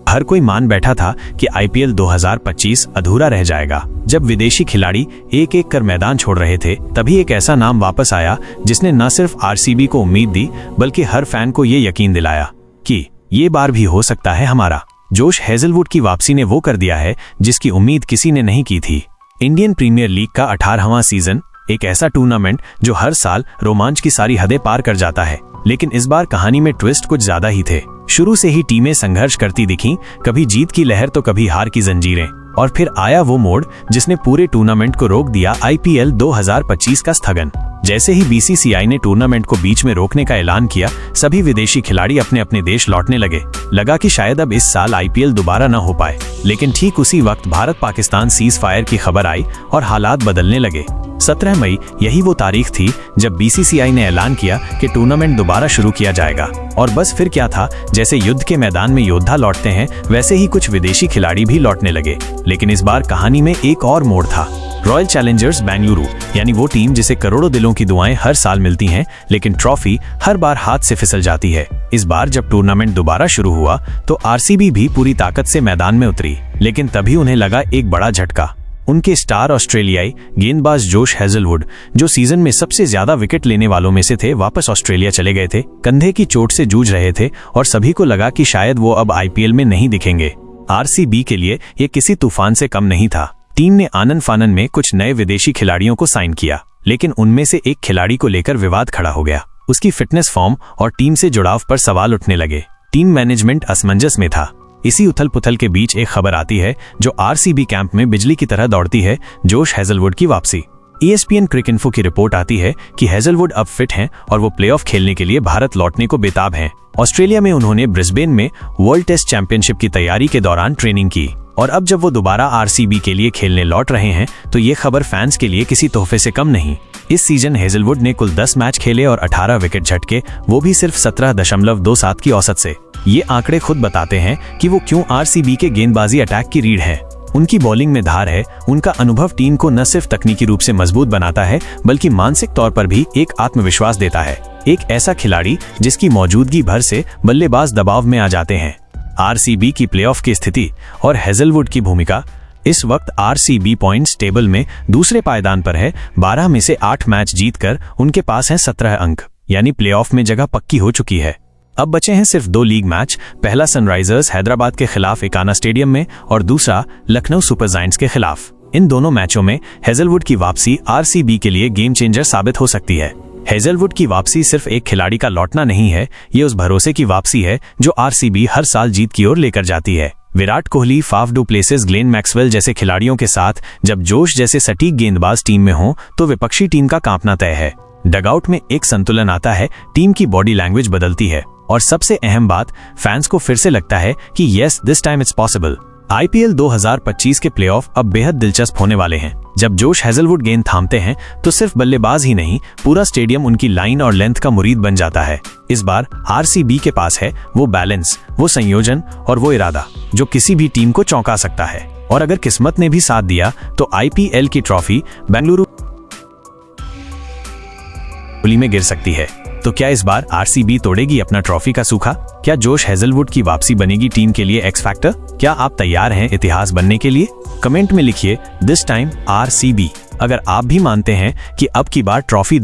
हर कोई मान बैठा था कि आईपीएल 2025 अधूरा रह जाएगा। जब विदेशी खिलाड़ी एक एक कर मैदान छोड़ रहे थे, तभी एक ऐसा नाम वापस आया जिसने न सिर्फ आरसीबी को उम्मीद दी, बल्कि हर फैन को ये यकीन दिलाया कि ये बार भी हो सकता है हमारा। जोश हेजलवुड की वापसी ने वो कर दिया है जिसकी उम्मीद किसी ने नहीं की थी। इंडियन प्रीमियर लीग का 18वां सीजन, एक ऐसा टूर्नामेंट जो हर साल रोमांच की सारी हदें पार कर जाता है, लेकिन इस बार कहानी में ट्विस्ट कुछ ज्यादा ही थे। शुरू से ही टीमें संघर्ष करती दिखीं, कभी जीत की लहर तो कभी हार की जंजीरें, और फिर आया वो मोड़ जिसने पूरे टूर्नामेंट को रोक दिया, आईपीएल 2025 का स्थगन। जैसे ही बीसीसीआई ने टूर्नामेंट को बीच में रोकने का ऐलान किया, सभी विदेशी खिलाड़ी अपने अपने देश लौटने लगे। लगा कि शायद अब इस साल आईपीएल दोबारा न हो पाए, लेकिन ठीक उसी वक्त भारत पाकिस्तान सीज फायर की खबर आई और हालात बदलने लगे। 17 मई यही वो तारीख थी जब बीसीसीआई ने ऐलान किया कि टूर्नामेंट दोबारा शुरू किया जाएगा। और बस फिर क्या था, जैसे युद्ध के मैदान में योद्धा लौटते हैं, वैसे ही कुछ विदेशी खिलाड़ी भी लौटने लगे। लेकिन इस बार कहानी में एक और मोड़ था। रॉयल चैलेंजर्स बेंगलुरु, यानी वो टीम जिसे करोड़ों दिलों की दुआएं हर साल मिलती हैं, लेकिन ट्रॉफी हर बार हाथ से फिसल जाती है। इस बार जब टूर्नामेंट दोबारा शुरू हुआ तो आरसीबी भी पूरी ताकत से मैदान में उतरी, लेकिन तभी उन्हें लगा एक बड़ा झटका। उनके स्टार ऑस्ट्रेलियाई गेंदबाज जोश हेजलवुड, जो सीजन में सबसे ज्यादा विकेट लेने वालों में से थे, वापस ऑस्ट्रेलिया चले गए थे। कंधे की चोट से जूझ रहे थे और सभी को लगा कि शायद वो अब आईपीएल में नहीं दिखेंगे। आरसीबी के लिए ये किसी तूफान से कम नहीं था। टीम ने आनन फानन में कुछ नए विदेशी खिलाड़ियों को साइन किया, लेकिन उनमें से एक खिलाड़ी को लेकर विवाद खड़ा हो गया। उसकी फिटनेस फॉर्म और टीम से जुड़ाव पर सवाल उठने लगे। टीम मैनेजमेंट असमंजस में था। इसी उथल पुथल के बीच एक खबर आती है जो आरसीबी कैंप में बिजली की तरह दौड़ती है, जोश हेजलवुड की वापसी। ESPN क्रिकइन्फो की रिपोर्ट आती है कि हेजलवुड अब फिट हैं और वो प्लेऑफ खेलने के लिए भारत लौटने को बेताब हैं। ऑस्ट्रेलिया में उन्होंने ब्रिस्बेन में वर्ल्ड टेस्ट चैंपियनशिप की तैयारी के दौरान ट्रेनिंग की, और अब जब वो दोबारा आरसीबी के लिए खेलने लौट रहे हैं तो ये खबर फैंस के लिए किसी तोहफे से कम नहीं। इस सीजन हेजलवुड ने कुल 10 मैच खेले और 18 विकेट झटके, वो भी सिर्फ 17.27 की औसत से। ये आंकड़े खुद बताते हैं कि वो क्यों आरसीबी के गेंदबाजी अटैक की रीढ़ है। उनकी बॉलिंग में धार है, उनका अनुभव टीम को न सिर्फ तकनीकी रूप से मजबूत बनाता है, बल्कि मानसिक तौर पर भी एक आत्मविश्वास देता है। एक ऐसा खिलाड़ी जिसकी मौजूदगी भर से बल्लेबाज दबाव में आ जाते हैं। आरसीबी की प्लेऑफ की स्थिति और हेजलवुड की भूमिका। इस वक्त आरसीबी पॉइंट्स टेबल में दूसरे पायदान पर है। 12 में से 8 मैच जीतकर उनके पास हैं 17 अंक, यानी प्लेऑफ में जगह पक्की हो चुकी है। अब बचे हैं सिर्फ 2 लीग मैच, पहला सनराइजर्स हैदराबाद के खिलाफ एकाना स्टेडियम में और दूसरा लखनऊ सुपर जायंट्स के खिलाफ। इन दोनों मैचों में हेजलवुड की वापसी आरसीबी के लिए गेम चेंजर साबित हो सकती है। हेजलवुड की वापसी सिर्फ एक खिलाड़ी का लौटना नहीं है, ये उस भरोसे की वापसी है जो आरसीबी हर साल जीत की ओर लेकर जाती है। Virat Kohli, Faf du Plessis, Glenn Maxwell जैसे खिलाड़ियों के साथ जब जोश जैसे सटीक गेंदबाज टीम में हों तो विपक्षी टीम का कांपना तय है। डगआउट में एक संतुलन आता है, टीम की बॉडी लैंग्वेज बदलती है, और सबसे अहम बात, फैंस को फिर से लगता है कि yes, this time it's possible. IPL 2025 के प्लेऑफ अब बेहद दिलचस्प होने वाले हैं। जब जोश हेजलवुड गेंद थामते हैं तो सिर्फ बल्लेबाज ही नहीं, पूरा स्टेडियम उनकी लाइन और लेंथ का मुरीद बन जाता है। इस बार आरसीबी के पास है वो बैलेंस, वो संयोजन और वो इरादा जो किसी भी टीम को चौंका सकता है। और अगर किस्मत ने भी साथ दिया तो आईपीएल की ट्रॉफी बेंगलुरु में गिर सकती है। तो क्या इस बार आरसीबी तोड़ेगी अपना ट्रॉफी का सूखा? क्या जोश हेजलवुड की वापसी बनेगी टीम के लिए एक्स फैक्टर? क्या आप तैयार हैं इतिहास बनने के लिए? कमेंट में लिखिए दिस टाइम आरसीबी, अगर आप भी मानते हैं कि अब की बार ट्रॉफी